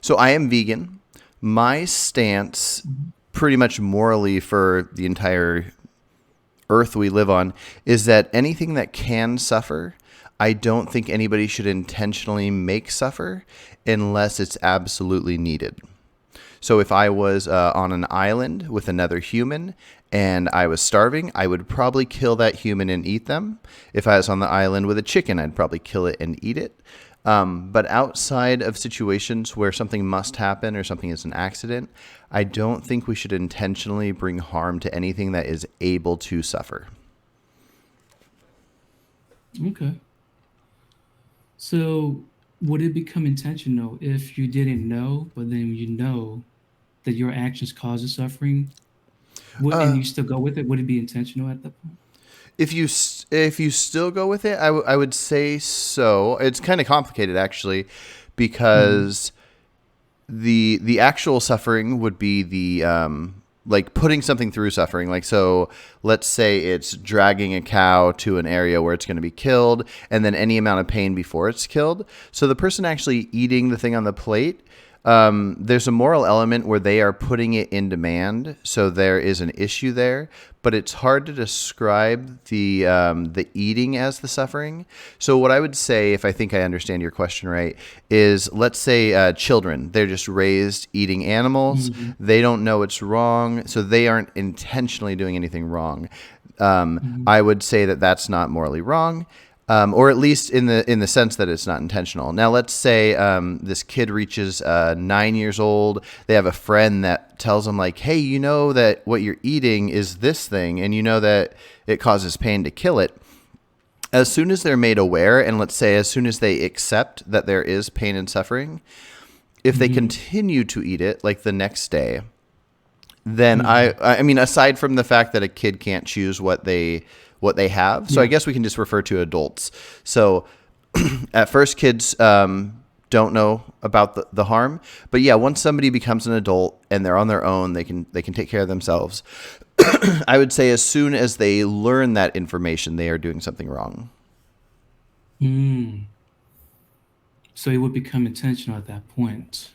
So I am vegan. My stance, pretty much morally for the entire earth we live on, is that anything that can suffer, I don't think anybody should intentionally make suffer unless it's absolutely needed. So if I was on an island with another human and I was starving, I would probably kill that human and eat them. If I was on the island with a chicken, I'd probably kill it and eat it. But outside of situations where something must happen or something is an accident, I don't think we should intentionally bring harm to anything that is able to suffer. Okay. So would it become intentional if you didn't know, but then you know that your actions cause the suffering? And you still go with it? Would it be intentional at that point? If you still go with it, I would say so. It's kind of complicated actually, Mm-hmm. because the actual suffering would be the like putting something through suffering. Like, so let's say it's dragging a cow to an area where it's going to be killed, and then any amount of pain before it's killed. So the person actually eating the thing on the plate, there's a moral element where they are putting it in demand, so there is an issue there. But it's hard to describe the eating as the suffering. So what I would say, if I think I understand your question right, is let's say children, they're just raised eating animals. Mm-hmm. They don't know it's wrong, so they aren't intentionally doing anything wrong. Mm-hmm. I would say that that's not morally wrong, or at least in the sense that it's not intentional. Now, let's say this kid reaches 9 years old. They have a friend that tells them like, "Hey, you know that what you're eating is this thing, and you know that it causes pain to kill it." As soon as they're made aware, and let's say as soon as they accept that there is pain and suffering, if they Mm-hmm. continue to eat it like the next day, then I Mm-hmm. I mean, aside from the fact that a kid can't choose what they have, so I Yeah. guess we can just refer to adults. So at first, kids don't know about the harm, but yeah, once somebody becomes an adult and they're on their own, they can take care of themselves. I would say as soon as they learn that information, they are doing something wrong. Mm. So it would become intentional at that point.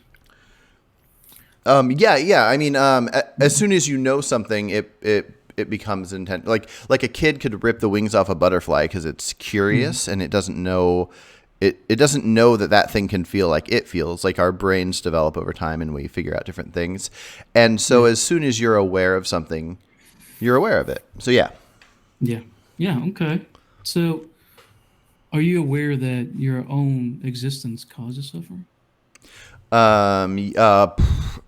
Yeah, yeah. I mean, as soon as you know something, it becomes intent. Like a kid could rip the wings off a butterfly because it's Mm. curious and it doesn't know. It doesn't know that that thing can feel like it feels. Like our brains develop over time and we figure out different things. And so Yeah. as soon as you're aware of something, you're aware of it. So yeah. Yeah. Yeah. Okay. So are you aware that your own existence causes suffering?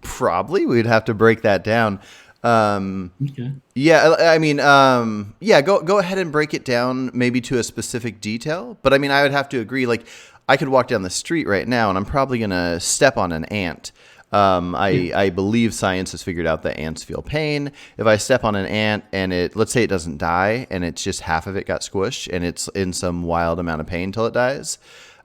Probably we'd have to break that down. Um, Okay. Yeah, I mean, yeah, go ahead and break it down maybe to a specific detail. But I mean, I would have to agree. Like, I could walk down the street right now, and I'm probably gonna step on an ant. Yeah. I believe science has figured out that ants feel pain. If I step on an ant and let's say it doesn't die, and it's just half of it got squished, and it's in some wild amount of pain till it dies.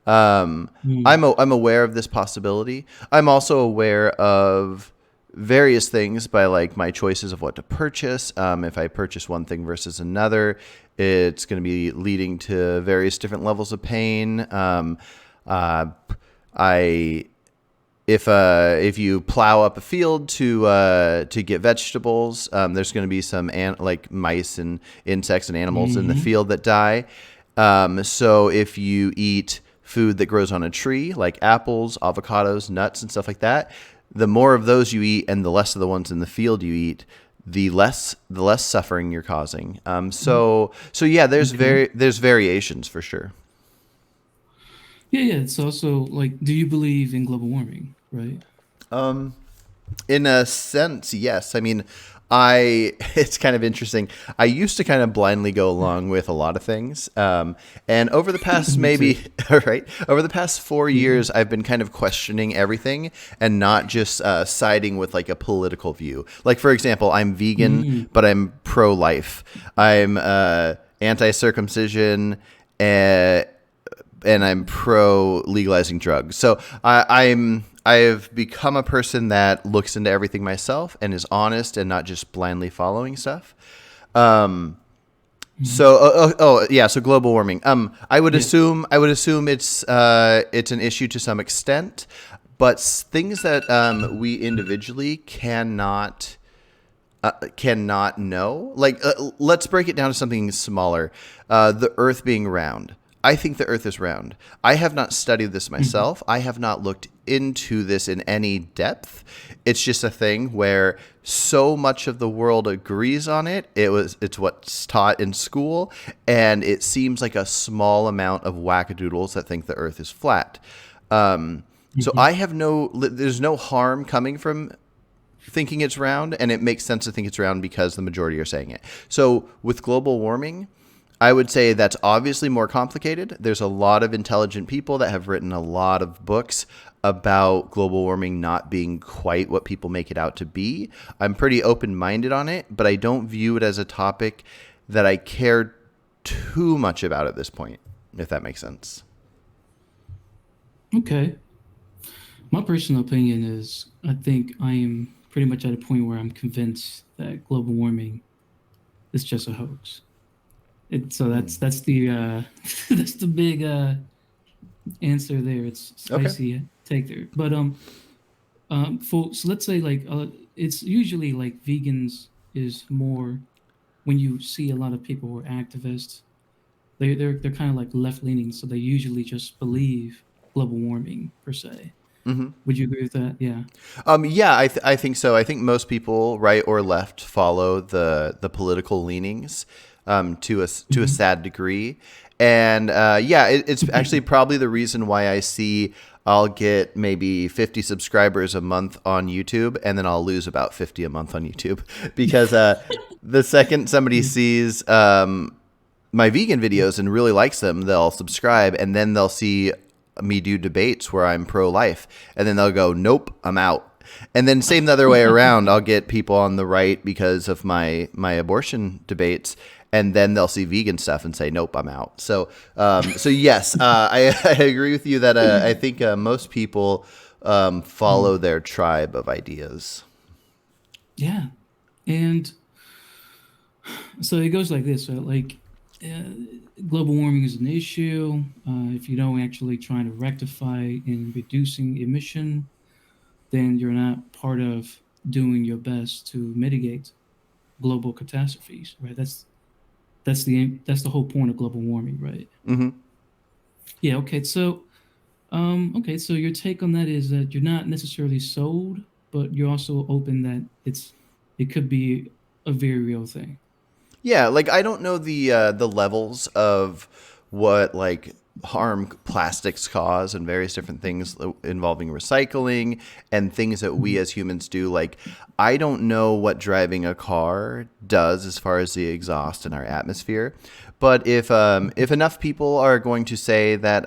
Um, Mm. I'm aware of this possibility. I'm also aware of various things by like my choices of what to purchase. If I purchase one thing versus another, it's going to be leading to various different levels of pain. Uh, I if you plow up a field to get vegetables, there's going to be some like mice and insects and animals in the Mm-hmm. field that die. So if you eat food that grows on a tree, like apples, avocados, nuts, and stuff like that, the more of those you eat, and the less of the ones in the field you eat, the less suffering you're causing. So yeah, Okay. there's variations for sure. Yeah, yeah. It's also like, do you believe in global warming? Right. In a sense, yes. I mean, it's kind of interesting. I used to kind of blindly go along with a lot of things, and over the past Me too. maybe right over the past four Yeah. years, I've been kind of questioning everything and not just siding with like a political view. Like for example, I'm vegan, Mm. but I'm pro-life. I'm anti-circumcision. Uh, and I'm pro legalizing drugs. So I've become a person that looks into everything myself and is honest and not just blindly following stuff. Um, Mhm. so yeah, so global warming. I would Yeah. assume it's an issue to some extent, but things that we individually cannot know. Like, let's break it down to something smaller. The Earth being round. I think the Earth is round. I have not studied this myself. I have not looked into this in any depth. It's just a thing where so much of the world agrees on it. It's what's taught in school, and it seems like a small amount of wackadoodles that think the Earth is flat. So I have there's no harm coming from thinking it's round, and it makes sense to think it's round because the majority are saying it. So with global warming, I would say that's obviously more complicated. There's a lot of intelligent people that have written a lot of books about global warming not being quite what people make it out to be. I'm pretty open-minded on it, but I don't view it as a topic that I care too much about at this point, if that makes sense. Okay. My personal opinion is I think I am pretty much at a point where I'm convinced that global warming is just a hoax. So that's the that's the big answer there. It's Okay. spicy take there. But for so let's say like it's usually like vegans is more when you see a lot of people who are activists, they're kind of like left leaning, so they usually just believe global warming per se. Would you agree with that? Yeah. Yeah, I think so. I think most people, right or left, follow the political leanings to a Hmm. sad degree, and yeah, it's actually probably the reason why I see I'll get maybe 50 subscribers a month on YouTube, and then I'll lose about 50 a month on YouTube because the second somebody sees my vegan videos and really likes them, they'll subscribe, and then they'll see me do debates where I'm pro-life, and then they'll go, "Nope, I'm out." And then same the other way around. I'll get people on the right because of my abortion debates, and then they'll see vegan stuff and say, "Nope, I'm out." So yes, I agree with you that I think most people follow their tribe of ideas. Yeah. And so it goes like this. So like uh, global warming is an issue. If you don't actually try to rectify in reducing emission, then you're not part of doing your best to mitigate global catastrophes, right? That's the whole point of global warming, right? Hmm. Yeah. Okay. So okay. So your take on that is that you're not necessarily sold, but you're also open that it could be a very real thing. Yeah, like I don't know the levels of what like harm plastics cause and various different things involving recycling and things that we Mhm. as humans do. Like I don't know what driving a car does as far as the exhaust in our atmosphere, but if enough people are going to say that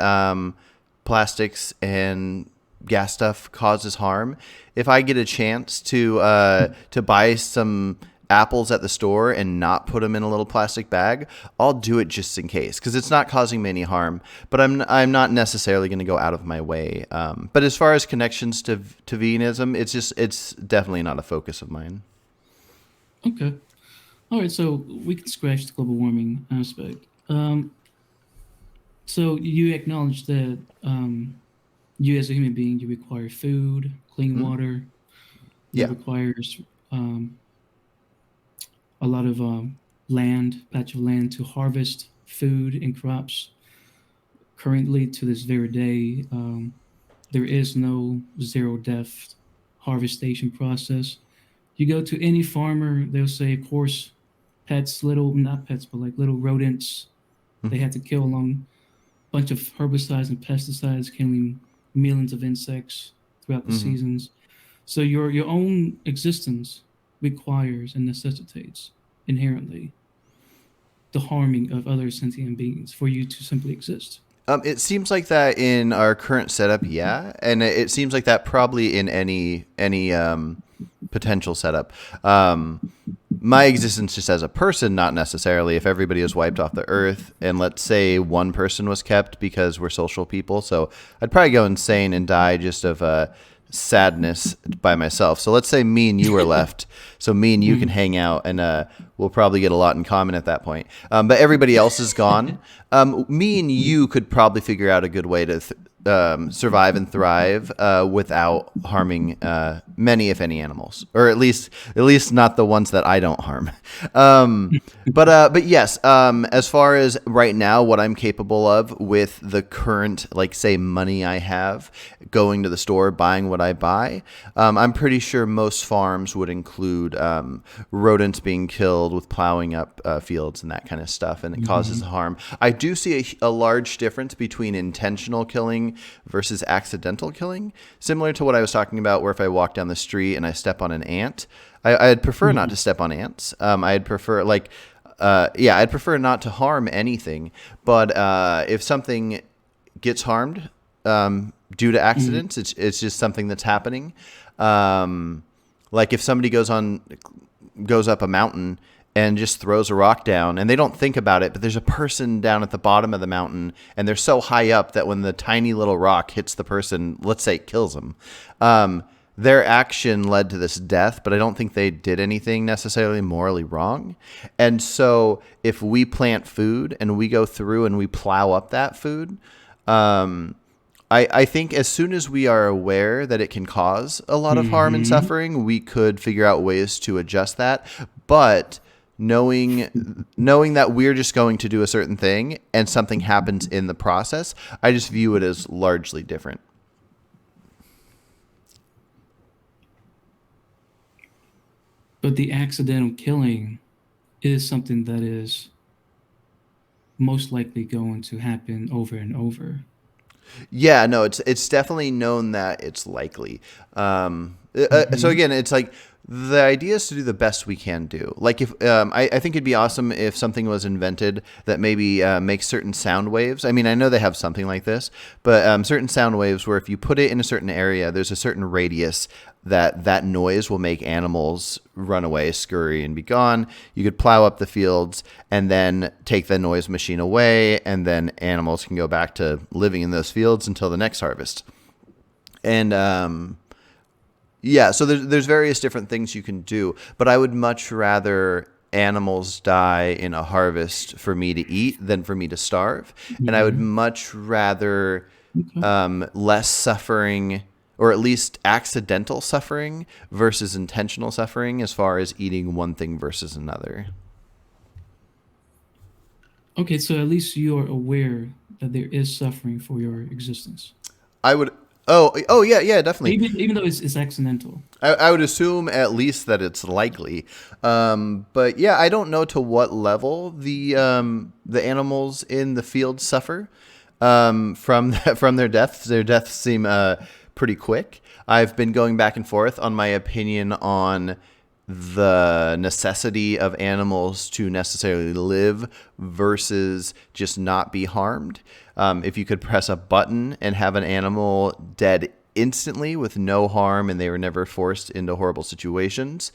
plastics and gas stuff causes harm, if I get a chance to buy some apples at the store and not put them in a little plastic bag, I'll do it just in case because it's not causing me any harm. But I'm not necessarily going to go out of my way. But as far as connections to veganism, it's definitely not a focus of mine. Okay. All right. So we can scratch the global warming aspect. So you acknowledge that you as a human being, you require food, clean Mhm. water. That Yeah. requires um, a lot of patch of land to harvest food and crops. Currently, to this very day, there is no zero depth harvestation process. You go to any farmer, they'll say, of course, pets, little, not pets, but like little rodents, they Mhm. had to kill along a bunch of herbicides and pesticides, killing millions of insects throughout the Mhm. seasons. So your own existence requires and necessitates inherently the harming of other sentient beings for you to simply exist. It seems like that in our current setup, yeah, and it seems like that probably in any potential setup. Um, my existence just as a person, not necessarily. If everybody was wiped off the earth, and let's say one person was kept because we're social people, so I'd probably go insane and die just of sadness by myself. So let's say me and you are left. So me and you can Mm. hang out, and we'll probably get a lot in common at that point. But everybody else is gone. Me and you could probably figure out a good way to survive and thrive without harming many, if any, animals, or at least not the ones that I don't harm. But yes, as far as right now, what I'm capable of with the current, like, say, money I have, going to the store, buying what I buy, I'm pretty sure most farms would include rodents being killed with plowing up fields and that kind of stuff, and it causes harm. I do see a large difference between intentional killing versus accidental killing, similar to what I was talking about, where if I walk down the street and I step on an ant, I'd prefer not to step on ants. I'd prefer I'd prefer not to harm anything. But if something gets harmed due to accidents, it's just something that's happening. Like if somebody goes up a mountain and just throws a rock down, and they don't think about it, but there's a person down at the bottom of the mountain, and they're so high up that when the tiny little rock hits the person, let's say it kills them, their action led to this death, but I don't think they did anything necessarily morally wrong. And so if we plant food and we go through and we plow up that food, I think as soon as we are aware that it can cause a lot of harm and suffering, we could figure out ways to adjust that. But knowing that we're just going to do a certain thing and something happens in the process, I just view it as largely different. But the accidental killing is something that is most likely going to happen over and over. Yeah, no, it's definitely known that it's likely. So again, it's like the idea is to do the best we can do. Like if I think it'd be awesome if something was invented that maybe makes certain sound waves. I mean, I know they have something like this, but certain sound waves where if you put it in a certain area, there's a certain radius that noise will make animals run away, scurry, and be gone. You could plow up the fields and then take the noise machine away, and then animals can go back to living in those fields until the next harvest. And yeah, so there's various different things you can do, but I would much rather animals die in a harvest for me to eat than for me to starve. And I would much rather less suffering, or at least accidental suffering, versus intentional suffering as far as eating one thing versus another. Okay, so at least you're aware that there is suffering for your existence, I would. Oh, yeah, definitely. even though it's accidental. I would assume at least that it's likely. But yeah, I don't know to what level the animals in the field suffer from their deaths. Their deaths seem pretty quick. I've been going back and forth on my opinion on the necessity of animals to necessarily live versus just not be harmed. If you could press a button and have an animal dead instantly with no harm and they were never forced into horrible situations,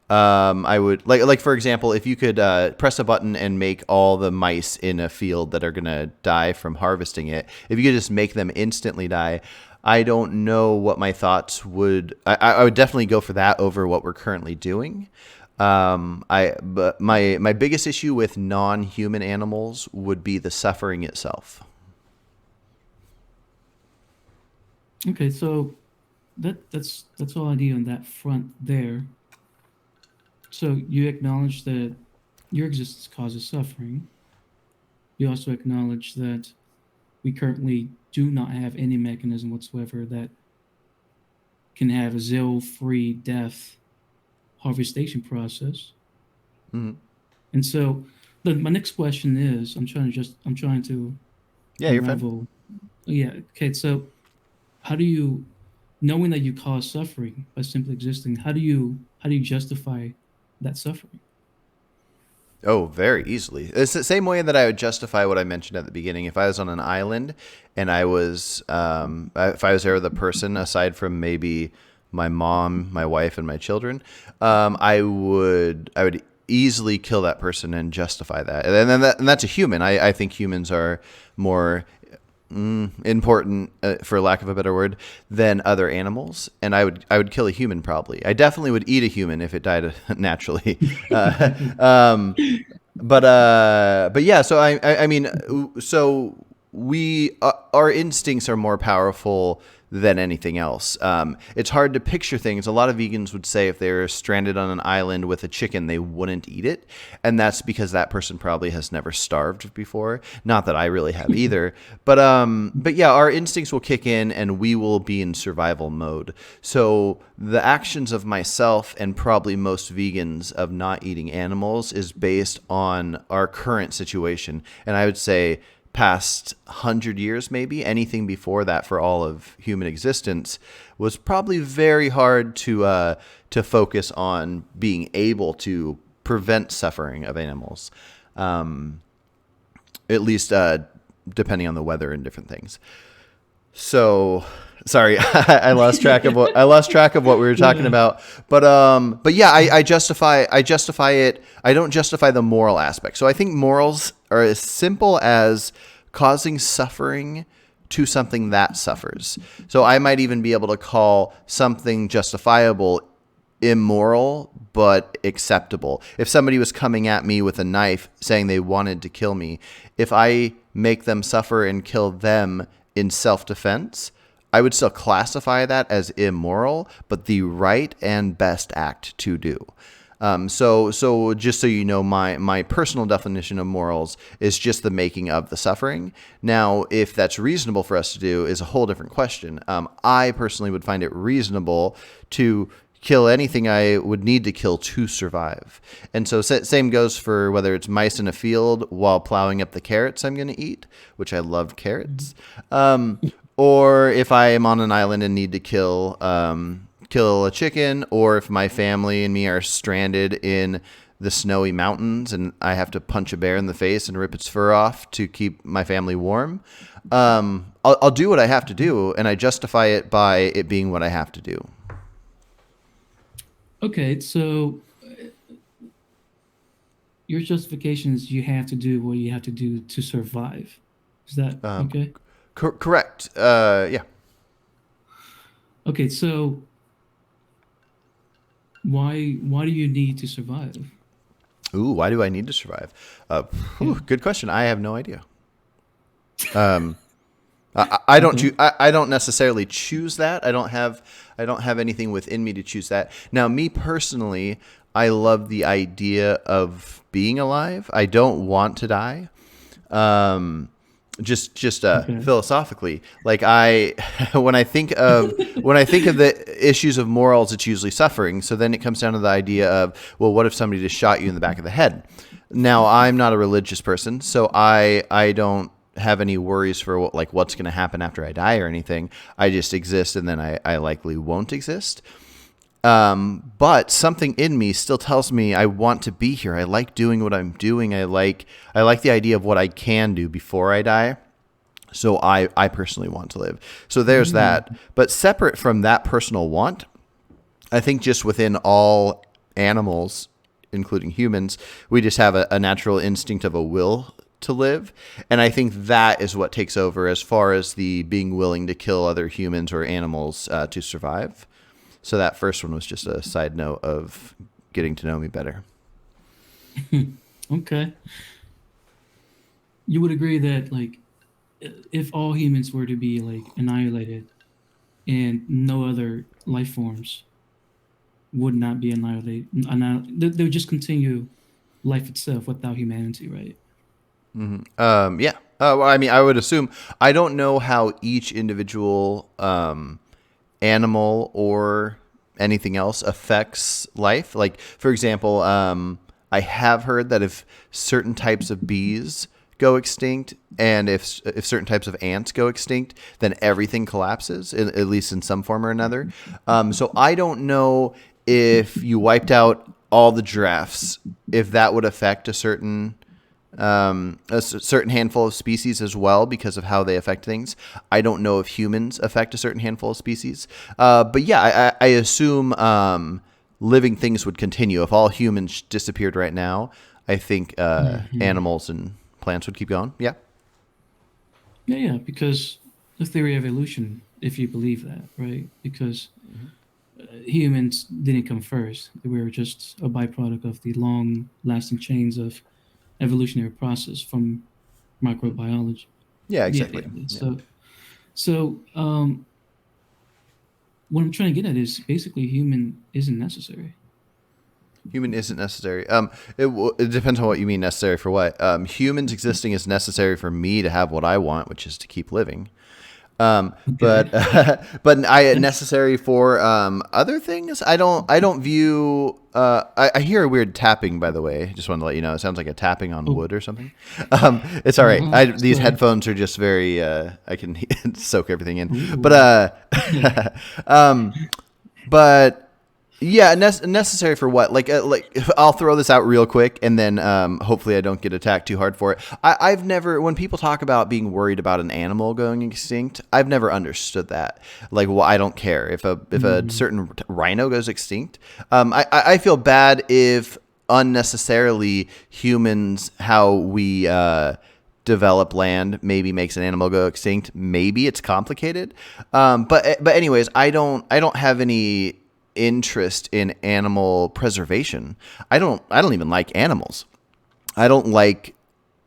I would like for example, if you could press a button and make all the mice in a field that are gonna die from harvesting it, if you could just make them instantly die, I don't know what my thoughts would. I would definitely go for that over what we're currently doing. But my biggest issue with non-human animals would be the suffering itself. Okay, so that's all I need on that front there. So you acknowledge that your existence causes suffering. You also acknowledge that we currently do not have any mechanism whatsoever that can have a zero-free death harvestation process. Mhm. And so my next question is, I'm trying to Yeah, you're fine. unravel. Yeah, okay, so how do you, knowing that you cause suffering by simply existing, how do you justify that suffering? Oh, very easily. It's the same way that I would justify what I mentioned at the beginning. If I was on an island and if I was there with a person aside from maybe my mom, my wife, and my children, I would easily kill that person and justify that. And that's a human. I think humans are more important, for lack of a better word, than other animals, and I would kill a human probably. I definitely would eat a human if it died naturally. uh, but yeah. So I mean, so our instincts are more powerful than anything else. It's hard to picture things. A lot of vegans would say if they're stranded on an island with a chicken, they wouldn't eat it, and that's because that person probably has never starved before. Not that I really have either, but yeah, our instincts will kick in, and we will be in survival mode. So the actions of myself and probably most vegans of not eating animals is based on our current situation, and I would say past 100 years, maybe anything before that for all of human existence was probably very hard to focus on being able to prevent suffering of animals, at least depending on the weather and different things. So sorry, I lost track of what we were talking about. But yeah, I justify it. I don't justify the moral aspect. So I think morals are as simple as causing suffering to something that suffers. So I might even be able to call something justifiable immoral but acceptable. If somebody was coming at me with a knife saying they wanted to kill me, if I make them suffer and kill them in self-defense, I would still classify that as immoral, but the right and best act to do. So just so you know, my personal definition of morals is just the making of the suffering. Now, if that's reasonable for us to do is a whole different question. I personally would find it reasonable to kill anything I would need to kill to survive. And so same goes for whether it's mice in a field while plowing up the carrots I'm going to eat, which I love carrots. Or if I am on an island and need to kill a chicken, or if my family and me are stranded in the snowy mountains and I have to punch a bear in the face and rip its fur off to keep my family warm, I'll do what I have to do, and I justify it by it being what I have to do. Okay, so your justification is you have to do what you have to do to survive. Is that okay? Correct. Yeah. Okay, so why do you need to survive? Ooh, why do I need to survive? Good question. I have no idea. Um, I don't Okay. I don't necessarily choose that. I don't have anything within me to choose that. Now, me personally, I love the idea of being alive. I don't want to die. Um, just Okay. philosophically, like I when I think of the issues of morals, it's usually suffering. So then it comes down to the idea of, well, what if somebody just shot you in the back of the head? Now, I'm not a religious person, so I don't have any worries for what's going to happen after I die or anything. I just exist, and then I likely won't exist. But something in me still tells me I want to be here. I like doing what I'm doing. I like the idea of what I can do before I die. So I personally want to live. So there's Mm, that. But separate from that personal want, I think just within all animals, including humans, we just have a natural instinct of a will to live. And I think that is what takes over as far as the being willing to kill other humans or animals to survive. So that first one was just a side note of getting to know me better. okay. You would agree that like if all humans were to be like annihilated and no other life forms would not be annihilated, they would just continue life itself without humanity, right? Yeah. Well, I mean, I would assume I don't know how each individual animal or anything else affects life. Like, for example, I have heard that if certain types of bees go extinct and if certain types of ants go extinct, then everything collapses, at least in some form or another. So I don't know if you wiped out all the giraffes, if that would affect a certain handful of species as well because of how they affect things. I don't know if humans affect a certain handful of species. But yeah, I assume living things would continue. If all humans disappeared right now, I think Hmm. animals and plants would keep going. Yeah. Yeah, yeah, because the theory of evolution, if you believe that, right? Because humans didn't come first; they were just a byproduct of the long-lasting chains of evolutionary process from microbiology. Yeah, Yeah, exactly. yeah. Yeah. Yeah. So what I'm trying to get at is basically human isn't necessary. Human isn't necessary. It depends on what you mean necessary for what. Humans existing is necessary for me to have what I want, which is to keep living. Okay. But I necessary for other things. I don't view. I hear a weird tapping. By the way, just wanted to let you know. It sounds like a tapping on Oh, wood or something. It's all right. These sorry. headphones are just very. I can soak everything in. But Ooh. um, but yeah, necessary for what? Like I'll throw this out real quick, and then hopefully I don't get attacked too hard for it. I've never, when people talk about being worried about an animal going extinct, I've never understood that. Like, well, I don't care if a Mm. certain rhino goes extinct. I feel bad if unnecessarily humans, how we develop land maybe makes an animal go extinct. Maybe it's complicated, but anyways, I don't have any interest in animal preservation. I don't even like animals. I don't like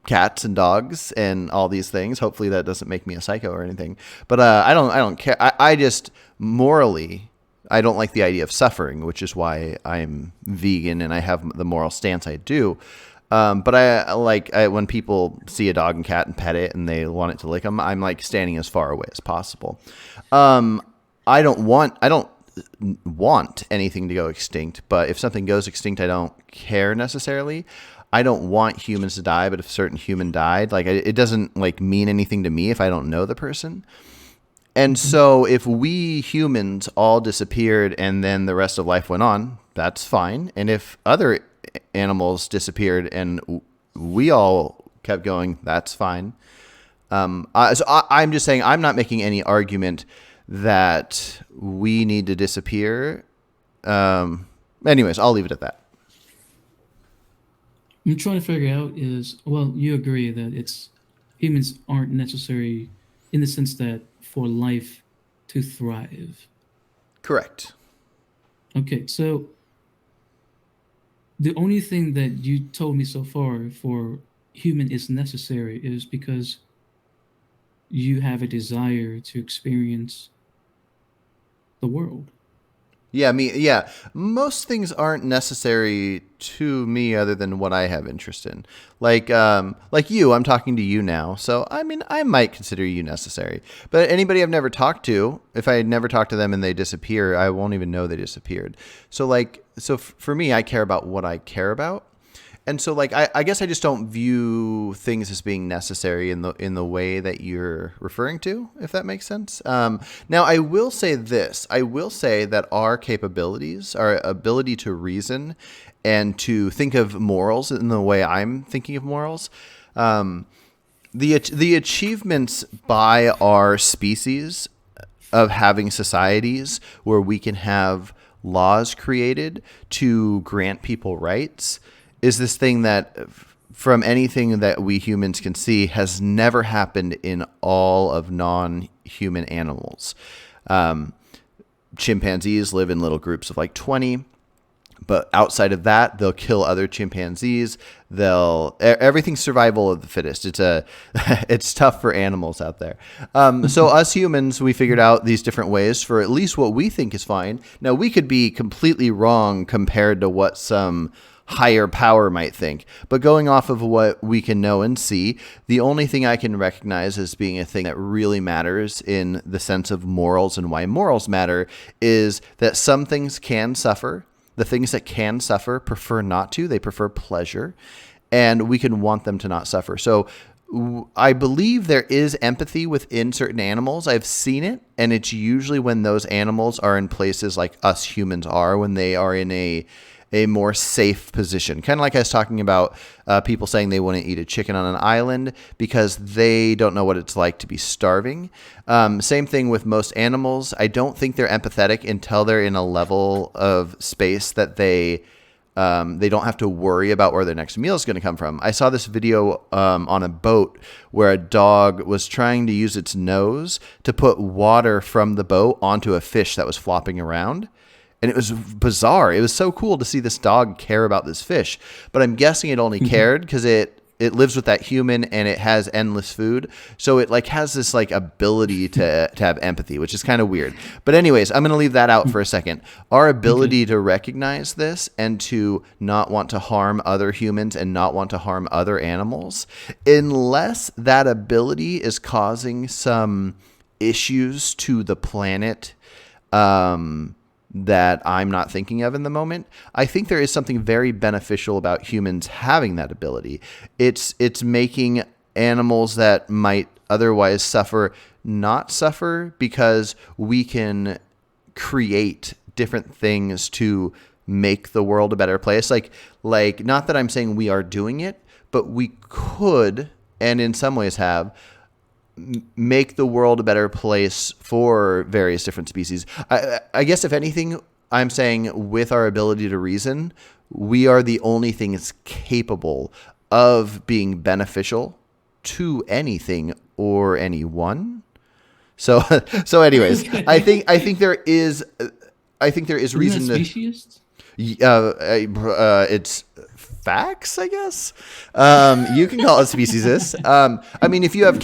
cats and dogs and all these things. Hopefully that doesn't make me a psycho or anything. But I don't care. I just morally I don't like the idea of suffering, which is why I'm vegan and I have the moral stance I do. But when people see a dog and cat and pet it and they want it to lick them, I'm like standing as far away as possible. Um, I don't want anything to go extinct, but if something goes extinct, I don't care necessarily. I don't want humans to die, but if a certain human died, like it doesn't like mean anything to me if I don't know the person. And Mhm. so if we humans all disappeared and then the rest of life went on, that's fine. And if other animals disappeared and we all kept going, that's fine. I'm just saying I'm not making any argument that we need to disappear. Anyways, I'll leave it at that. I'm trying to figure out is, well, you agree that it's humans aren't necessary in the sense that for life to thrive. Correct. Okay, so the only thing that you told me so far for human is necessary is because you have a desire to experience the world. Yeah. Most things aren't necessary to me other than what I have interest in. Like you, I'm talking to you now. So, I mean, I might consider you necessary. But anybody I've never talked to, if I never talk to them and they disappear, I won't even know they disappeared. For me, I care about what I care about. And so like I guess I just don't view things as being necessary in the way that you're referring to, if that makes sense. Now I will say this. I will say that our capabilities, our ability to reason and to think of morals in the way I'm thinking of morals, um, the achievements by our species of having societies where we can have laws created to grant people rights is this thing that from anything that we humans can see has never happened in all of non-human animals. Um, Chimpanzees live in little groups of like 20, but outside of that, they'll kill other chimpanzees. Everything's survival of the fittest. It's tough for animals out there. So us humans, we figured out these different ways for at least what we think is fine. Now we could be completely wrong compared to what some higher power might think. But going off of what we can know and see, the only thing I can recognize as being a thing that really matters in the sense of morals and why morals matter is that some things can suffer. The things that can suffer prefer not to. They prefer pleasure. And we can want them to not suffer. So I believe there is empathy within certain animals. I've seen it. And it's usually when those animals are in places like us humans are, when they are in a more safe position. Kind of like I was talking about people saying they wouldn't eat a chicken on an island because they don't know what it's like to be starving. Same thing with most animals. I don't think they're empathetic until they're in a level of space that they don't have to worry about where their next meal is going to come from. I saw this video on a boat where a dog was trying to use its nose to put water from the boat onto a fish that was flopping around. And it was bizarre. It was so cool to see this dog care about this fish. But I'm guessing it only cared because it it lives with that human and it has endless food. So it like has this like ability to have empathy, which is kind of weird. But anyways, I'm going to leave that out for a second. Our Okay. ability to recognize this and to not want to harm other humans and not want to harm other animals, unless that ability is causing some issues to the planet, that I'm not thinking of in the moment. I think there is something very beneficial about humans having that ability. It's making animals that might otherwise suffer not suffer, because we can create different things to make the world a better place. Like not that I'm saying we are doing it, but we could, and in some ways have, make the world a better place for various different species. I guess if anything, I'm saying with our ability to reason, we are the only things capable of being beneficial to anything or anyone. So, so anyways, Okay. I think there is Isn't that reason to, speciest? it's facts, I guess. You can call it speciesist. I mean, if you have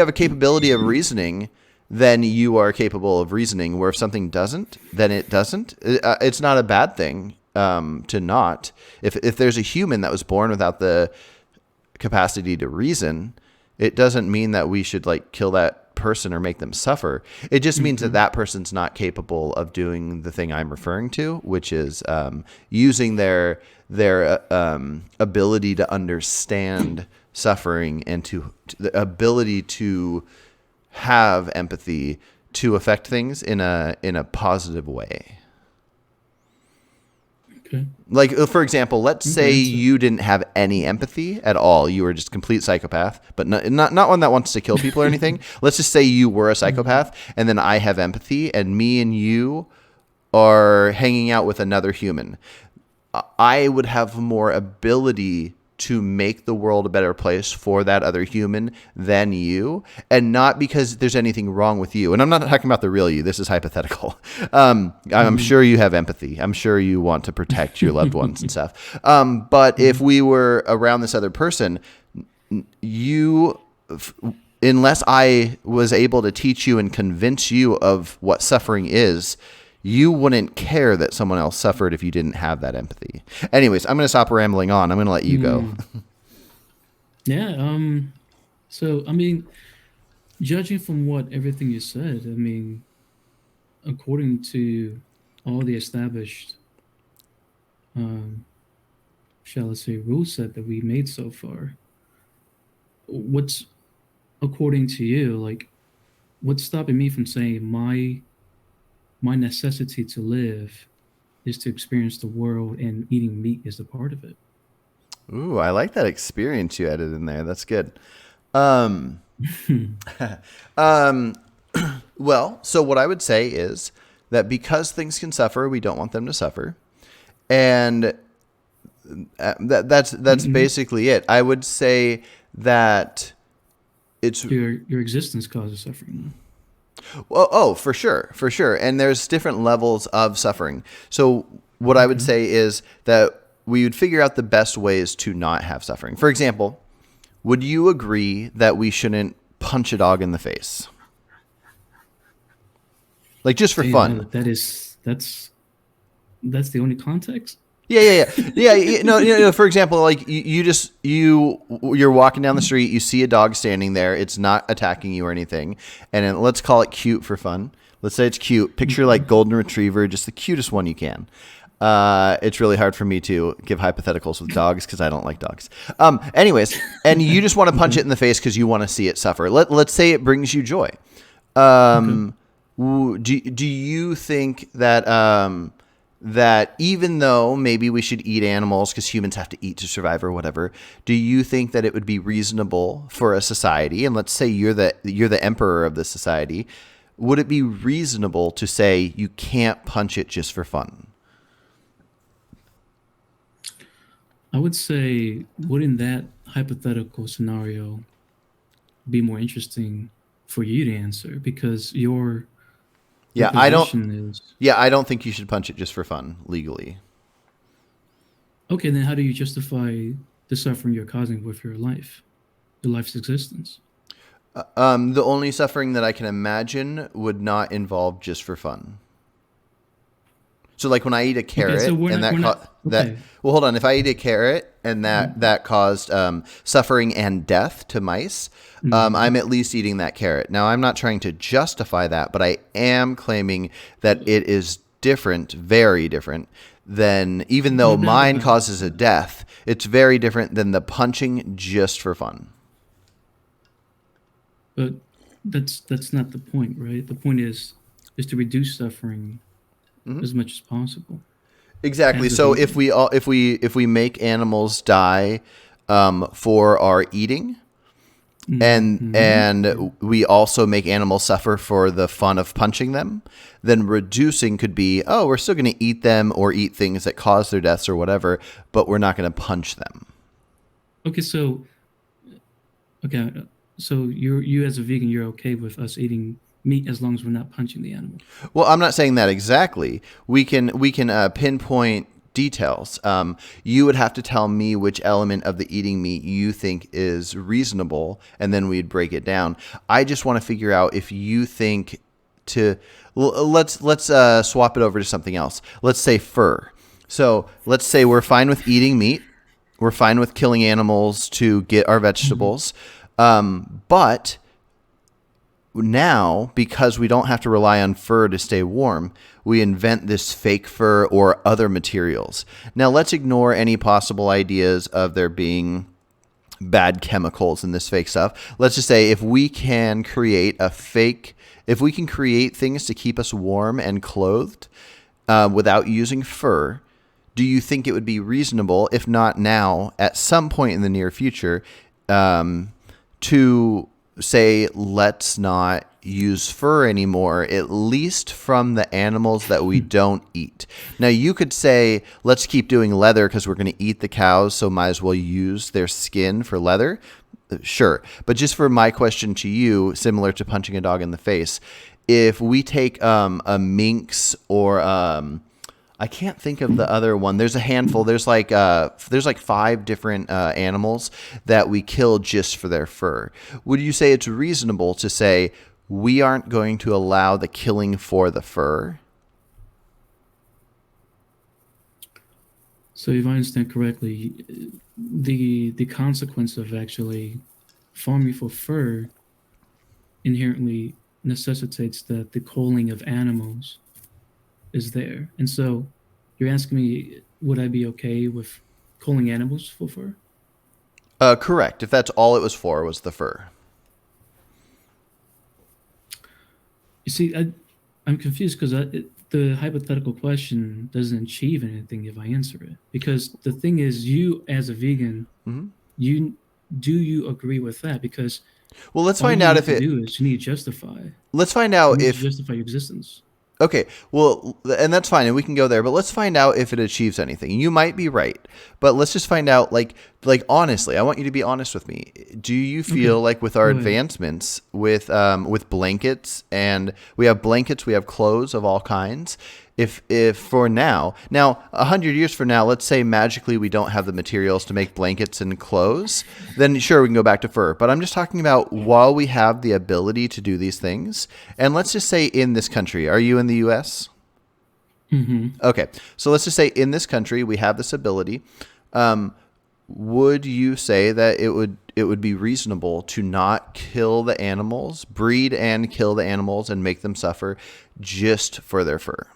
a capability of reasoning, then you are capable of reasoning. Where if something doesn't, then it doesn't. It's not a bad thing, to not. If there's a human that was born without the capacity to reason, it doesn't mean that we should like kill that person or make them suffer. It just means that Hmm. that person's not capable of doing the thing I'm referring to, which is using their ability to understand suffering and to the ability to have empathy to affect things in a positive way. Okay. Like, for example, let's say Okay. So, you didn't have any empathy at all. You were just a complete psychopath, but not one that wants to kill people or anything. Let's just say you were a mhm. psychopath, and then I have empathy, and me and you are hanging out with another human. I would have more ability to make the world a better place for that other human than you, and not because there's anything wrong with you. And I'm not talking about the real you. This is hypothetical. I'm Mhm. sure you have empathy. I'm sure you want to protect your loved ones and stuff. But if Mhm. we were around this other person, you, unless I was able to teach you and convince you of what suffering is, you wouldn't care that someone else suffered if you didn't have that empathy. Anyways, I'm going to stop rambling on. I'm going to let you go. Mm. Yeah. So I mean, judging from what everything you said, I mean, according to all the established, um, shall I say, rule set that we made so far, what's according to you, like, what's stopping me from saying my necessity to live is to experience the world, and eating meat is a part of it? Ooh, I like that experience you added in there. That's good. Um, um, well, so what I would say is that because things can suffer, we don't want them to suffer, and that's Mm-mm. basically it. I would say that it's Your existence causes suffering, well, oh, for sure, for sure. And there's different levels of suffering. So what though. I would Okay. say is that we would figure out the best ways to not have suffering. For example, would you agree that we shouldn't punch a dog in the face? Like just for Damn, fun. that's the only context. Yeah. No, for example, like you're walking down the street, you see a dog standing there. It's not attacking you or anything, and then let's call it cute for fun. Let's say it's cute. Picture Okay. like golden retriever, just the cutest one you can. It's really hard for me to give hypotheticals with dogs because I don't like dogs. Anyways, and you just want to punch Okay. it in the face because you want to see it suffer. Let's say it brings you joy. Okay. Do you think that that even though maybe we should eat animals because humans have to eat to survive or whatever, do you think that it would be reasonable for a society, and let's say you're the emperor of this society, would it be reasonable to say you can't punch it just for fun? I would say, wouldn't that hypothetical scenario be more interesting for you to answer? Because your Yeah, I don't. position is Yeah, I don't think you should punch it just for fun legally. okay. Then how do you justify? the suffering you're causing with your life's existence. The only suffering that I can imagine would not involve just for fun. So like when I eat a Okay, so carrot and we're not that okay. well, hold on, if I eat a carrot and Mm-hmm. that caused suffering and death to mice, Mm-hmm. I'm at least eating that carrot. Now I'm not trying to justify that, but I am claiming that it is different, very different than, even though No doubt mine about it. causes a death, it's very different than the punching just for fun. But that's not the point, right? The point is to reduce suffering as much as possible. Exactly. As a So vegan. if we make animals die for our eating, Mm-hmm. and we also make animals suffer for the fun of punching them, then reducing could be, oh, we're still going to eat them or eat things that cause their deaths or whatever, but we're not going to punch them. Okay, so okay, so you as a vegan, you're okay with us eating meat as long as we're not punching the animal. Well, I'm not saying that exactly. We can pinpoint details. You would have to tell me which element of the eating meat you think is reasonable, and then we'd break it down. I just want to figure out if you think to let's swap it over to something else. Let's say fur. So let's say we're fine with eating meat. We're fine with killing animals to get our Mm-hmm. vegetables. But now, because we don't have to rely on fur to stay warm, we invent this fake fur or other materials. Now, let's ignore any possible ideas of there being bad chemicals in this fake stuff. Let's just say if we can create things to keep us warm and clothed without using fur, do you think it would be reasonable, if not now, at some point in the near future, to say, let's not use fur anymore, at least from the animals that we don't eat? Now, you could say, let's keep doing leather because we're going to eat the cows, so might as well use their skin for leather. Sure. But just for my question to you, similar to punching a dog in the face, if we take a minx or I can't think of the other one. There's a handful. There's like five different animals that we kill just for their fur. Would you say it's reasonable to say we aren't going to allow the killing for the fur? So if I understand correctly, the consequence of actually farming for fur inherently necessitates that the culling of animals is there. And so you're asking me, would I be okay with culling animals for fur? Correct. If that's all it was for, was the fur. You see, I'm confused because the hypothetical question doesn't achieve anything if I answer it. Because the thing is, you as a vegan, you do you agree with that? Because Well, let's all find you out need if to it. do is you need to justify. Let's find You out need to if. justify your existence. Okay, well, and that's fine, and we can go there, but let's find out if it achieves anything. You might be right, but let's just find out, like honestly, I want you to be honest with me. Do you Okay, feel like with our go ahead. advancements with blankets, and we have clothes of all kinds, if for now 100 years from now, let's say magically we don't have the materials to make blankets and clothes, then sure, we can go back to fur. But I'm just talking about while we have the ability to do these things, and let's just say in this country, are you in the US? Hmm. Okay, so let's just say in this country we have this ability. Would you say that it would be reasonable to not kill the animals, breed and kill the animals, and make them suffer just for their fur?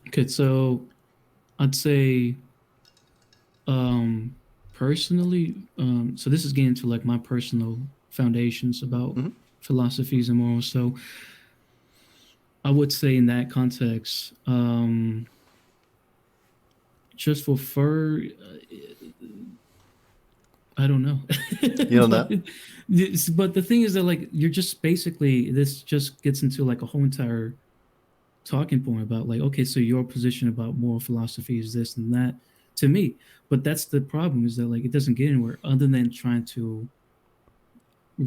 Okay, so I'd say um personally, so this is getting into like my personal foundations about philosophies and morals. So I would say in that context, just for fur, I don't know. You don't but know? but the thing is that like you're just basically this just gets into like a whole entire talking point about like okay, so your position about moral philosophy is this and that to me. But that's the problem is that like it doesn't get anywhere other than trying to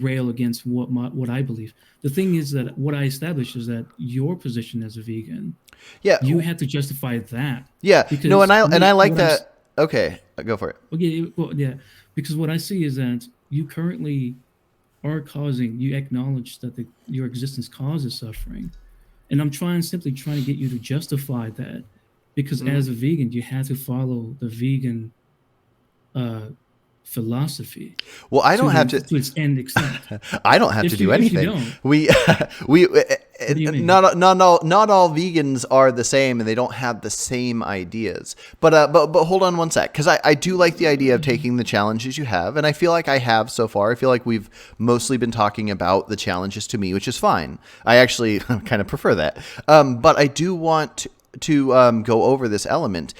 rail against what I believe. The thing is that what I established is that your position as a vegan, Yeah. you have to justify that Yeah. No, because and I like what I'm that. Okay, go for it. okay, well, yeah, because what I see is that you currently are causing. You acknowledge that your existence causes suffering, and I'm simply trying to get you to justify that, because Mhm. as a vegan, you have to follow the vegan uh, philosophy Well, I don't have to. to its end extent. I don't have to do If you anything. don't, We we what do you mean? not all vegans are the same, and they don't have the same ideas. But hold on one sec, because I do like the idea of taking the challenges you have, and I feel like I have so far. I feel like we've mostly been talking about the challenges to me, which is fine. I actually kind of prefer that. But I do want to go over this element.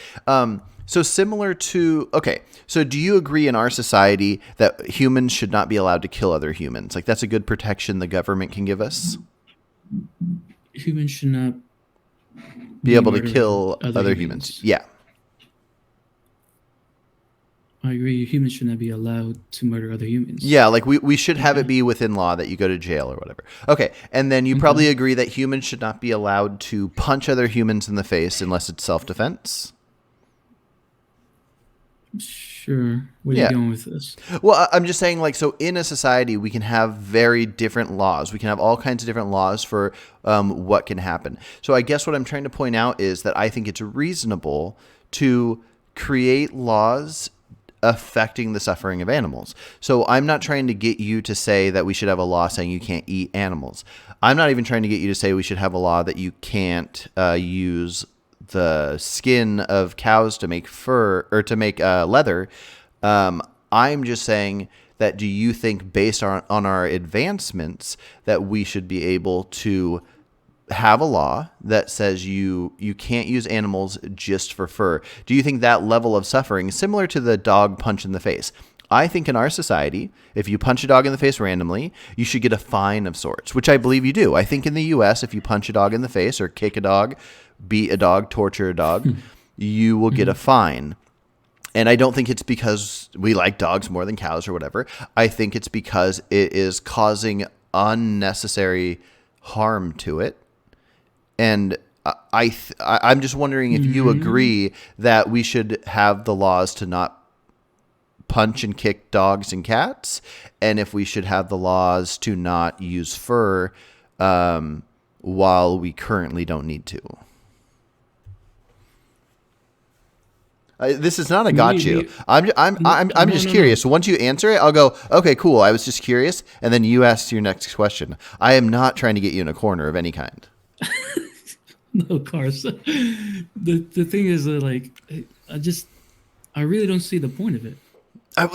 So similar to, okay, so do you agree in our society that humans should not be allowed to kill other humans? Like that's a good protection the government can give us? Humans should not Be be able to murdering kill other other humans. humans. Yeah. I agree. Humans should not be allowed to murder other humans. Yeah, like we should have it Okay. be within law that you go to jail or whatever. Okay, and then you Okay. probably agree that humans should not be allowed to punch other humans in the face unless it's self-defense? Sure. Where are you Yeah. going with this? Well, I'm just saying, like, so in a society, we can have very different laws. We can have all kinds of different laws for what can happen. So I guess what I'm trying to point out is that I think it's reasonable to create laws affecting the suffering of animals. So I'm not trying to get you to say that we should have a law saying you can't eat animals. I'm not even trying to get you to say we should have a law that you can't use the skin of cows to make fur or to make leather. I'm just saying that do you think based on our advancements that we should be able to have a law that says you can't use animals just for fur? Do you think that level of suffering is similar to the dog punch in the face? I think in our society, if you punch a dog in the face randomly, you should get a fine of sorts, which I believe you do. I think in the US, if you punch a dog in the face or kick a dog, beat a dog, torture a dog, you will get a fine. And I don't think it's because we like dogs more than cows or whatever. I think it's because it is causing unnecessary harm to it. And I'm just wondering if you agree that we should have the laws to not punch and kick dogs and cats, and if we should have the laws to not use fur while we currently don't need to. This is not a got you. I'm just curious. So once you answer it, I'll go, okay, cool. I was just curious, and then you ask your next question. I am not trying to get you in a corner of any kind. No, Carson. The thing is that like I really don't see the point of it.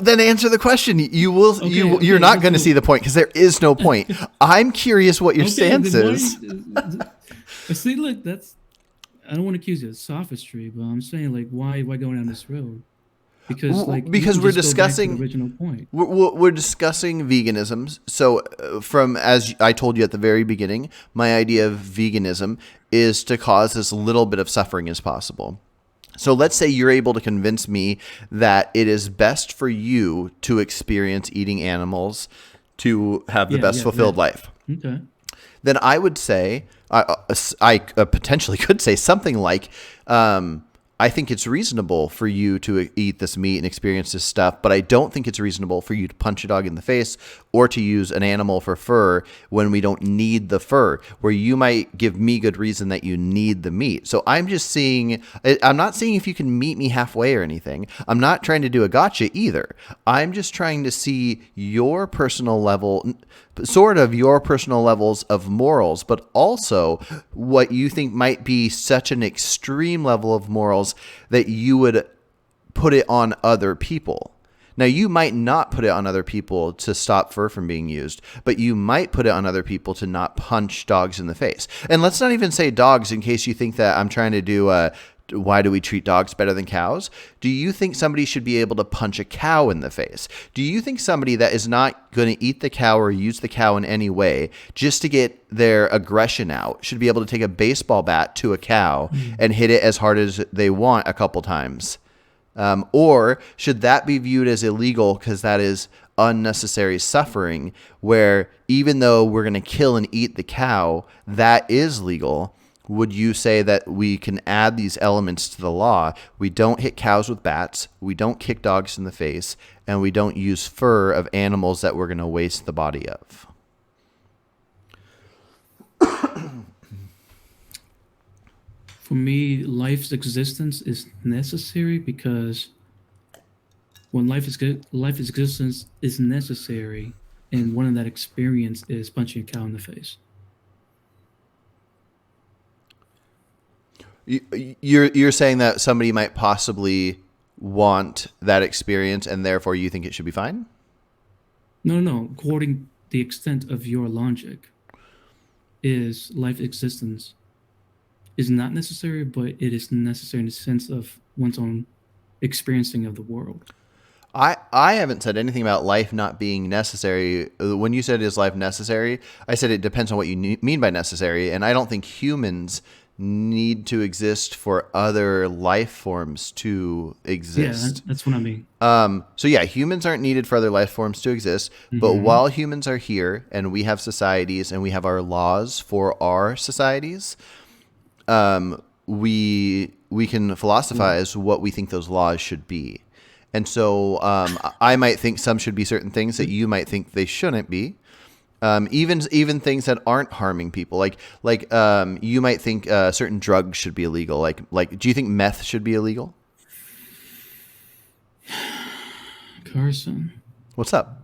Then answer the question. You will. Okay, You're okay, not going to so- see the point because there is no point. I'm curious what your Okay, stance then why- is. See, look, I don't want to accuse you of sophistry, but I'm saying like why go down this road? Because like you Because can we're just go back to the discussing- original point. We're discussing veganism. So, from as I told you at the very beginning, my idea of veganism is to cause as little bit of suffering as possible. So let's say you're able to convince me that it is best for you to experience eating animals to have the Yeah, best yeah, fulfilled yeah. life. Okay. Then I would say, I potentially could say something like, I think it's reasonable for you to eat this meat and experience this stuff, but I don't think it's reasonable for you to punch a dog in the face or to use an animal for fur when we don't need the fur, where you might give me good reason that you need the meat. So I'm not seeing if you can meet me halfway or anything. I'm not trying to do a gotcha either. I'm just trying to see your personal level, sort of your personal levels of morals, but also what you think might be such an extreme level of morals that you would put it on other people. Now, you might not put it on other people to stop fur from being used, but you might put it on other people to not punch dogs in the face. And let's not even say dogs in case you think that I'm trying to do why do we treat dogs better than cows? Do you think somebody should be able to punch a cow in the face? Do you think somebody that is not going to eat the cow or use the cow in any way just to get their aggression out should be able to take a baseball bat to a cow and hit it as hard as they want a couple times? Or should that be viewed as illegal because that is unnecessary suffering, where even though we're going to kill and eat the cow, that is legal. Would you say that we can add these elements to the law? We don't hit cows with bats, we don't kick dogs in the face, and we don't use fur of animals that we're going to waste the body of. For me, life's existence is necessary because when life's existence is necessary, and one of that experience is punching a cow in the face. You're saying that somebody might possibly want that experience, and therefore you think it should be fine? No, no, no. According the extent of your logic, is life existence is not necessary, but it is necessary in the sense of one's own experiencing of the world. I haven't said anything about life not being necessary. When you said, is life necessary? I said it depends on what you mean by necessary. And I don't think humans need to exist for other life forms to Yeah, exist. that's what I mean. So yeah, humans aren't needed for other life forms to exist. But while humans are here and we have societies and we have our laws for our societies, we can philosophize what we think those laws should be. And so I might think some should be certain things that you might think they shouldn't be. Even things that aren't harming people, like you might think certain drugs should be illegal. Like, do you think meth should be illegal? Carson, What's up?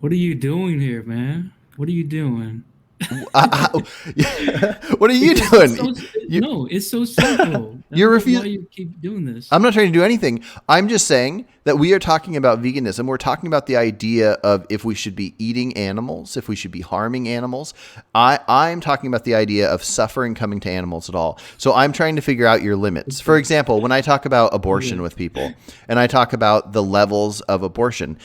what are you doing here, man? What are you doing? What are you Because doing? no, it's so simple. You're That's why refusing. you keep doing this. I'm not trying to do anything. I'm just saying that we are talking about veganism. We're talking about the idea of if we should be eating animals, if we should be harming animals. I'm talking about the idea of suffering coming to animals at all. So I'm trying to figure out your limits. For example, when I talk about abortion with people and I talk about the levels of abortion,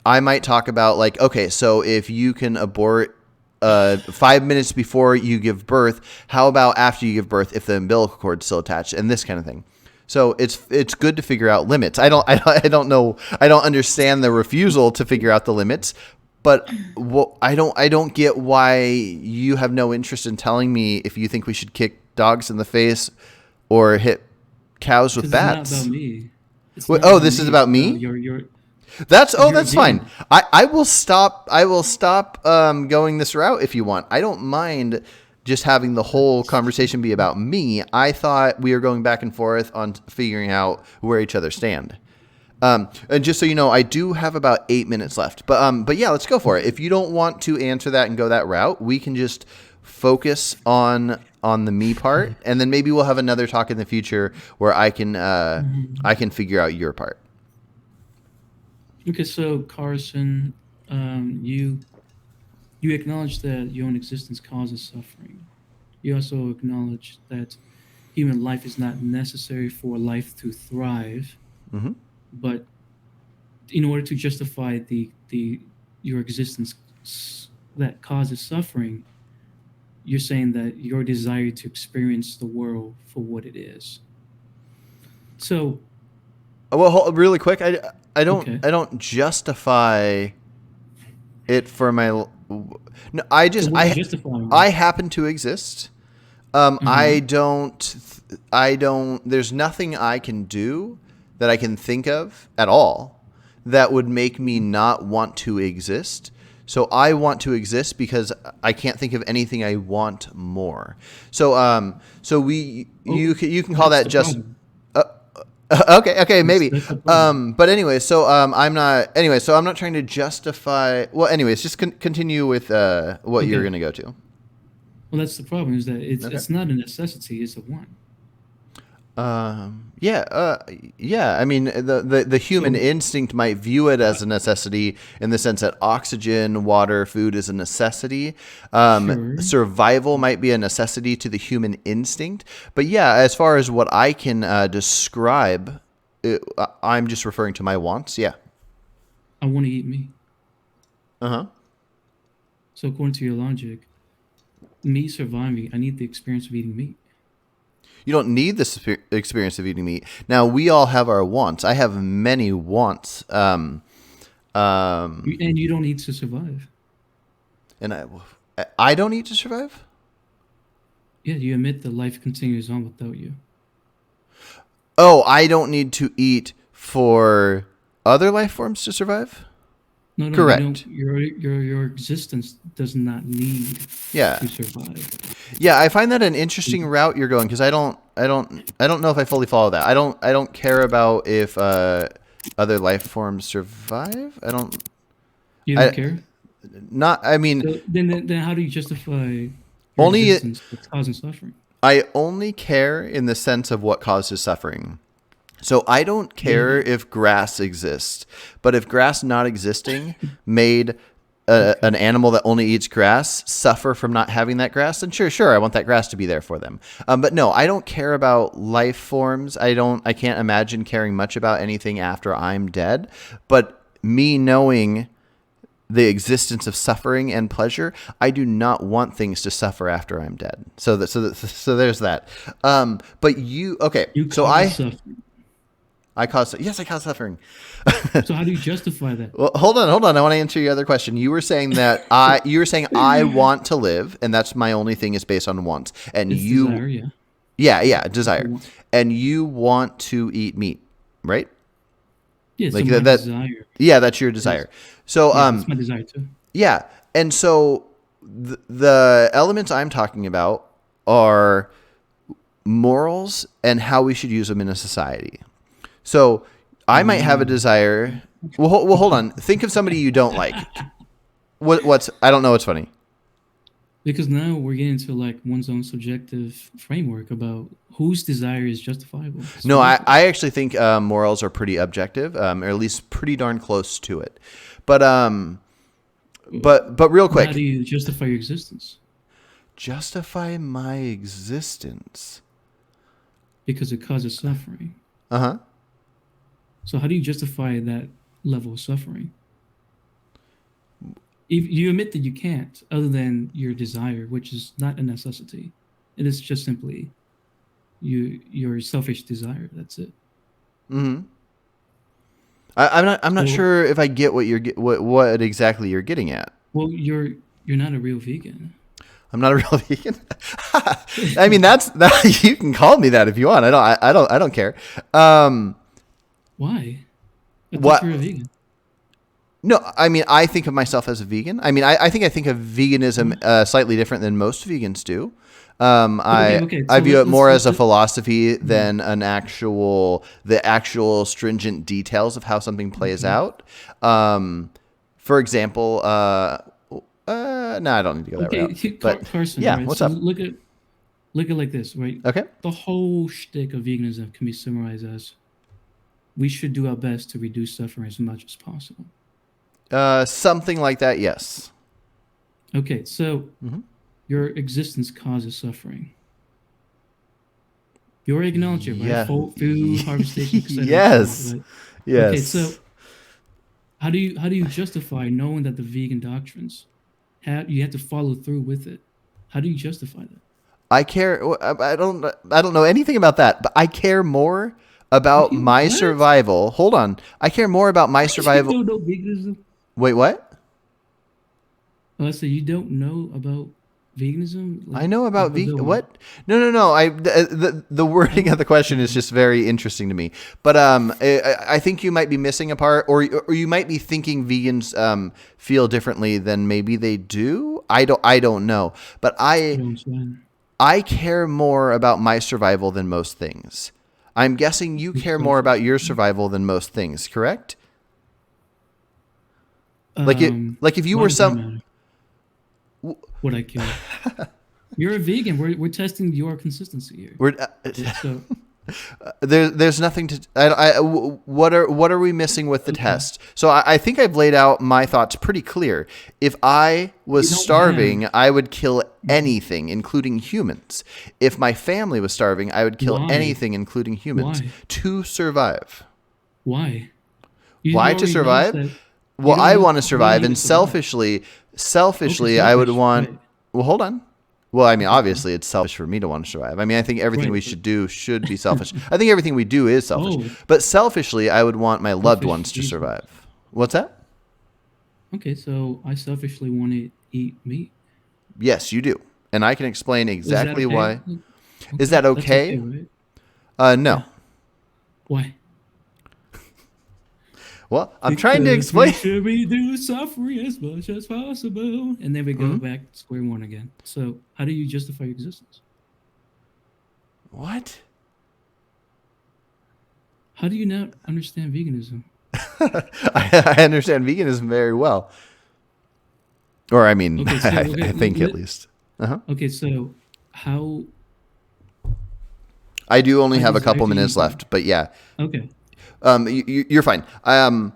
I might talk about like, okay, so if you can abort 5 minutes before you give birth, how about after you give birth if the umbilical cord's still attached, and this kind of thing. So it's good to figure out limits. I don't know. I don't understand the refusal to figure out the limits, but I don't get why you have no interest in telling me if you think we should kick dogs in the face or hit cows with bats. It's not about me. This is about me? You're That's You're fine. vegan. I will stop going this route if you want. I don't mind just having the whole conversation be about me. I thought we were going back and forth on figuring out where each other stand. And just so you know, I do have about 8 minutes left. But yeah, let's go for it. If you don't want to answer that and go that route, we can just focus on the me part, and then maybe we'll have another talk in the future where I can figure out your part. Okay, so Carson, you acknowledge that your own existence causes suffering. You also acknowledge that human life is not necessary for life to thrive, Mm-hmm. but in order to justify your existence that causes suffering, you're saying that your desire to experience the world for what it is. So, Well, really quick, I okay. don't justify it for my. No, I So just what are you justifying I with? happen to exist. Mm-hmm. I don't. There's nothing I can do that I can think of at all that would make me not want to exist. So I want to exist because I can't think of anything I want more. So Oh, you can call that's that the just. problem. Okay, maybe. That's the problem. But anyway, so I'm not. Anyway, so I'm not trying to justify. Well, anyways, just continue with what you're Okay. gonna go to. Well, that's the problem is that Okay. it's not a necessity, it's a want. Yeah. Yeah. I mean, the human So instinct might view it as a necessity in the sense that oxygen, water, food is a necessity. sure. Survival might be a necessity to the human instinct. But yeah, as far as what I can describe, I'm just referring to my wants. Yeah. I want to eat meat. Uh huh. So according to your logic, me surviving, I need the experience of eating meat. You don't need the experience of eating meat. Now, we all have our wants. I have many wants. And you don't need to survive. And I don't need to survive? Yeah, you admit that life continues on without you. Oh, I don't need to eat for other life forms to survive? No, Correct. you don't. Your existence does not need Yeah. to survive. Yeah, I find that an interesting route you're going because I don't know if I fully follow that. I don't care about if other life forms survive. You don't I care. not. I mean, So then how do you justify your only existence that's causing suffering? I only care in the sense of what causes suffering. So I don't care if grass exists, but if grass not existing made an animal that only eats grass suffer from not having that grass, then sure, I want that grass to be there for them. But no, I don't care about life forms. I can't imagine caring much about anything after I'm dead. But me knowing the existence of suffering and pleasure, I do not want things to suffer after I'm dead. So there's that. But okay. You So cause suffering. I cause suffering. So how do you justify that? Well, hold on. I want to answer your other question. You were saying that I want to live, and that's my only thing is based on wants. And It's you, desire, yeah. yeah, desire, and you want to eat meat, right? Yeah, so Like my that. desire. Yeah, that's your desire. So Yeah, that's my desire too. yeah, and so the elements I'm talking about are morals and how we should use them in a society. So I might have a desire. Well, hold on. Think of somebody you don't like. What's? I don't know what's funny. Because now we're getting to like one's own subjective framework about whose desire is justifiable. No, I actually think morals are pretty objective, or at least pretty darn close to it. But real quick, How do you justify your existence? justify my existence. Because it causes suffering. Uh-huh. So how do you justify that level of suffering? If you admit that you can't, other than your desire, which is not a necessity. It is just simply your selfish desire. That's it. Mm-hmm. I'm not Well, sure if I get what exactly you're getting at. well, you're not a real vegan. I'm not a real vegan. I mean, that you can call me that if you want. I don't care. Why? I thought What? you're a vegan. No, I mean, I think of myself as a vegan. I mean, I think of veganism slightly different than most vegans do. Okay. I So view it more as a let's philosophy than the actual stringent details of how something plays out. For example, no, I don't need to go that route. But Carson. yeah, Right. what's So up? look at like this, right? Okay. The whole shtick of veganism can be summarized as: we should do our best to reduce suffering as much as possible. Something like that. Yes. Okay, so Mm-hmm. your existence causes suffering. You already acknowledge it, right? Yeah. Food, harvestation, etc. Yes. Right? Yes. Okay, so how do you justify knowing that the vegan doctrines you have to follow through with it? How do you justify that? I care. I don't know anything about that, but I care more about my What? survival. Hold on. I care more about my You survival. don't know veganism? Wait, what? Oh, I said you don't know about veganism? I know about Like, vegan. What? No. The wording of the question is just very interesting to me. But I think you might be missing a part, or you might be thinking vegans feel differently than maybe they do. I don't know. But I don't understand. I care more about my survival than most things. I'm guessing you care more about your survival than most things, correct? Like if you Why were does that some. matter? What I care. You're a vegan. We're testing your consistency here. We're, So there's nothing to. What are we missing with the test? So I think I've laid out my thoughts pretty clear. If I was You don't starving, I would kill anything, including humans. If my family was starving, I would kill Why? anything, including humans, Why? to survive. Why? You Why to already survive? acknowledged that Well, you I don't want to you don't survive, need and to survive. selfishly, Okay, I would selfish, want. right? Well, hold on. Well, I mean, Okay, so obviously, it's selfish for me to want to survive. I mean, I think everything right. we should do should be selfish. I think everything we do is selfish. Oh, But selfishly, I would want my loved selfish ones to reasons. survive. What's that? Okay, so I selfishly want to eat meat. Yes, you do. And I can explain Is that exactly okay? why. Is Okay, that that's okay, okay? right? No. Yeah. Why? Well, I'm trying to Because we explain. should reduce suffering as much as possible. And then we go Mhm. back to square one again. So, how do you justify your existence? What? How do you not understand veganism? I understand veganism very well. Or, I mean, Okay, so I think at least. Uh-huh. okay, so how I do only I have a desire couple to minutes eat meat. left, but yeah, Okay. you're fine. I'm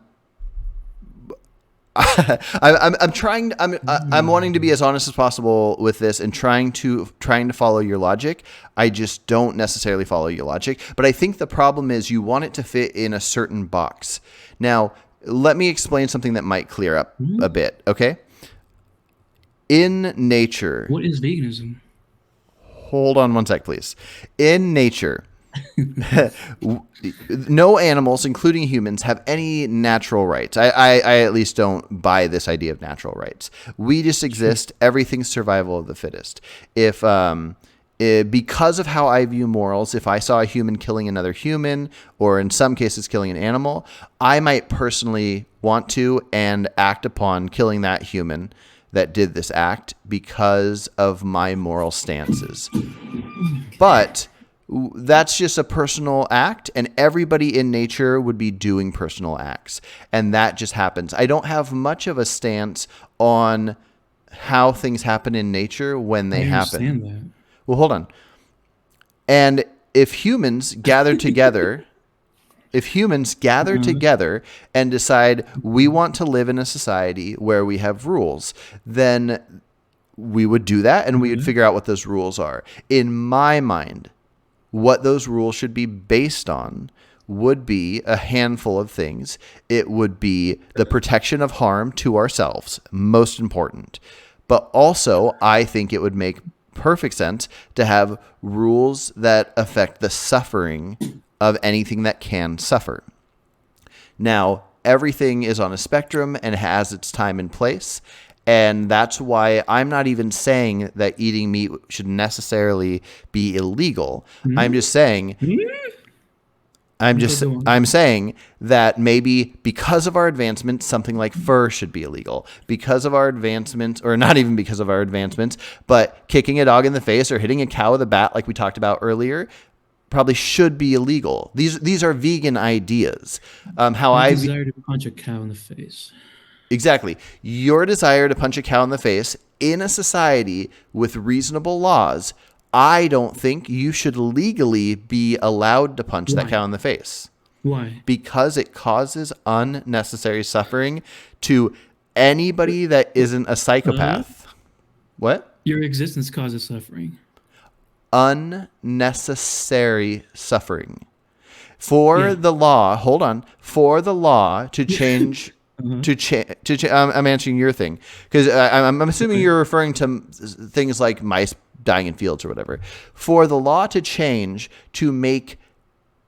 trying. I'm wanting to be as honest as possible with this and trying to follow your logic. I just don't necessarily follow your logic. But I think the problem is you want it to fit in a certain box. Now, let me explain something that might clear up a Hmm? bit. Okay. In nature, What is veganism? hold on one sec, please. In nature, no animals, including humans, have any natural rights. I at least don't buy this idea of natural rights. We just Sure. exist. Everything's survival of the fittest. Because of how I view morals, if I saw a human killing another human, or in some cases killing an animal, I might personally want to and act upon killing that human that did this act because of my moral stances. But that's just a personal act, and everybody in nature would be doing personal acts. And that just happens. I don't have much of a stance on how things happen in nature when I they happen. understand that. Well, hold on. And if humans gather together, if humans gather Uh, together and decide we want to live in a society where we have rules, then we would do that and we would okay. figure out what those rules are. In my mind, what those rules should be based on would be a handful of things. It would be the protection of harm to ourselves, most important. But also, I think it would make perfect sense to have rules that affect the suffering of anything that can suffer. Now, everything is on a spectrum and has its time and place. And that's why I'm not even saying that eating meat should necessarily be illegal. I'm Hmm? just saying Hmm? I'm Okay, just go on. I'm saying that maybe because of our advancements, something like fur should be illegal. Because of our advancements, or not even because of our advancements, but kicking a dog in the face or hitting a cow with a bat, like we talked about earlier, probably should be illegal. These are vegan ideas. How I I desire to punch a cow in the face. Exactly. Your desire to punch a cow in the face in a society with reasonable laws, I don't think you should legally be allowed to punch that Why? cow in the face Why? because it causes unnecessary suffering to anybody that isn't a Uh, psychopath. What? your existence causes suffering. Unnecessary suffering. For Yeah. the law, hold on, for the law to change Uh-huh. I'm answering your thing because I'm assuming Okay. you're referring to things like mice dying in fields or whatever. For the law to change to make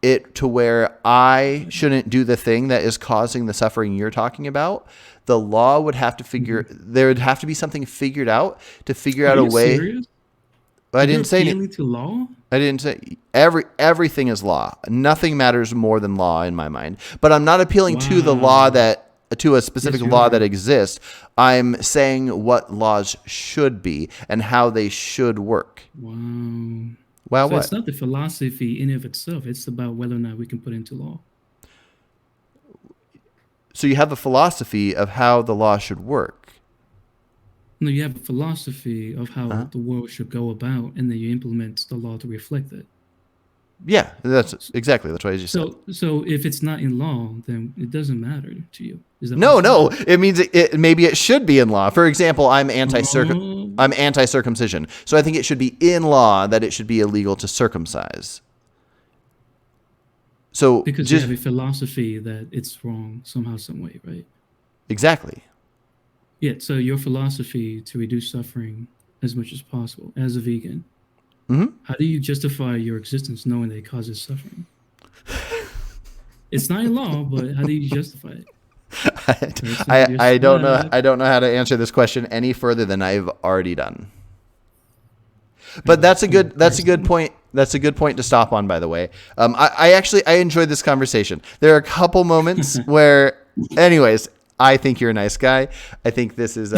it to where I shouldn't do the thing that is causing the suffering you're talking about, the law would have to Mhm. there would have to be something figured out to figure Are out a you way. serious? I You're didn't say appealing to law? I didn't say everything is law. Nothing matters more than law in my mind. But I'm not appealing to the law Wow. that to a specific Yes, you law that are. exists. I'm saying what laws should be and how they should work. Wow. Well, So it's what? not the philosophy in and of itself. It's about whether or not we can put into law. So you have a philosophy of how the law should work. No, you have a philosophy of Huh? how the world should go about, and then you implement the law to reflect it. Yeah, that's what I just said. So if it's not in law, then it doesn't matter to you. Is that what you're No, saying? no. It means maybe it should be in law. For example, Oh, I'm anti-circumcision. So I think it should be in law that it should be illegal to circumcise. So because you just have a philosophy that it's wrong somehow, some way, right? exactly. Yeah. So your philosophy to reduce suffering as much as possible as a vegan. Hmm. How do you justify your existence knowing that it causes suffering? It's not in law, but how do you justify it? Person I just don't know. left. I don't know how to answer this question any further than I've already done. But that's a good point. That's a good point to stop on, by the way. I actually I enjoyed this conversation. There are a couple moments where, anyways, I think you're a nice guy. I think this is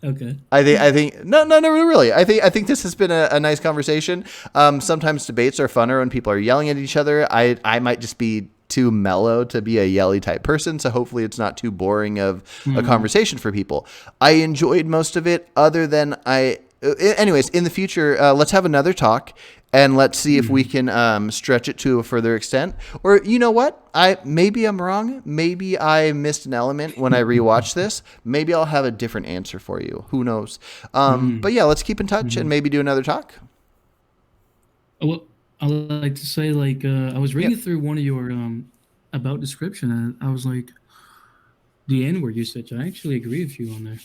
Okay. I think no really. I think this has been a nice conversation. Sometimes debates are funner when people are yelling at each other. I might just be too mellow to be a yelly type person, so hopefully it's not too boring of a conversation for people. I enjoyed most of it, other than anyways, in the future, let's have another talk and let's see if we can stretch it to a further extent. Or you know what? Maybe I'm wrong. Maybe I missed an element when I rewatch this. Maybe I'll have a different answer for you. Who knows? But yeah, let's keep in touch and maybe do another talk. Well, I would like to say, like, I was reading through one of your about description, and I was like, the N word usage. I actually agree with you on there.